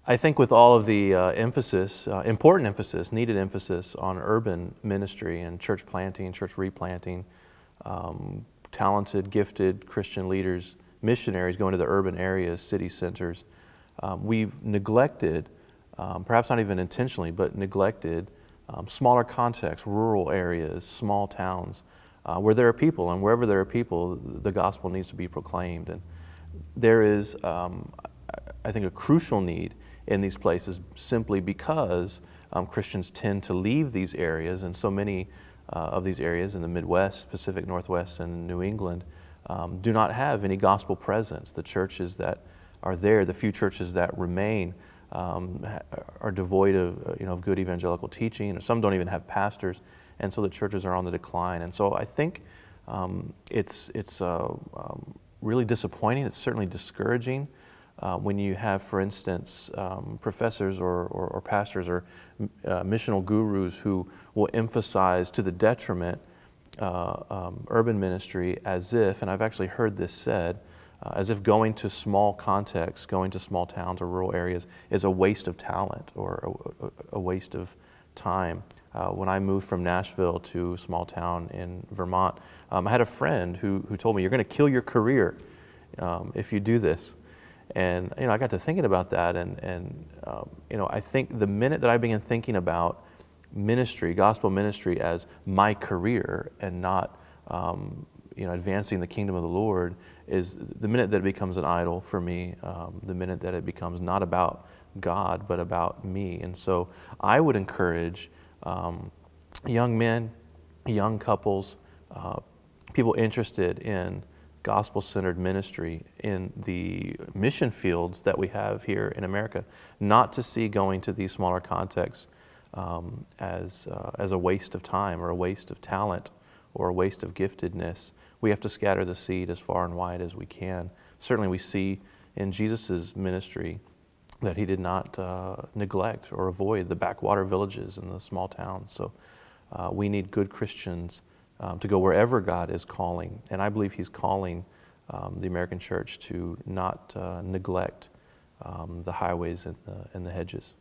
I think with all of the emphasis, important emphasis, needed emphasis on urban ministry and church planting, church replanting, talented, gifted Christian leaders, missionaries going to the urban areas, city centers, we've neglected, perhaps not even intentionally, but neglected smaller contexts, rural areas, small towns, where there are people, and wherever there are people, the gospel needs to be proclaimed. And there is, I think, a crucial need in these places simply because Christians tend to leave these areas, and so many of these areas in the Midwest, Pacific Northwest, and New England do not have any gospel presence. The churches that are there, the few churches that remain, are devoid of, of good evangelical teaching, or some don't even have pastors, and so the churches are on the decline. And so I think it's really disappointing. It's certainly discouraging when you have, for instance, professors or pastors or missional gurus who will emphasize to the detriment urban ministry as if, and I've actually heard this said, as if going to small contexts, going to small towns or rural areas is a waste of talent or a waste of time. When I moved from Nashville to a small town in Vermont, I had a friend who told me, "You're going to kill your career if you do this." And I got to thinking about that, and I think the minute that I began thinking about ministry, gospel ministry, as my career and not advancing the kingdom of the Lord, is the minute that it becomes an idol for me, the minute that it becomes not about God but about me. And so I would encourage young men, young couples, people interested in gospel-centered ministry in the mission fields that we have here in America, not to see going to these smaller contexts as a waste of time or a waste of talent or a waste of giftedness. We have to scatter the seed as far and wide as we can. Certainly we see in Jesus' ministry that he did not neglect or avoid the backwater villages and the small towns. So we need good Christians to go wherever God is calling. And I believe he's calling the American church to not neglect the highways and the hedges.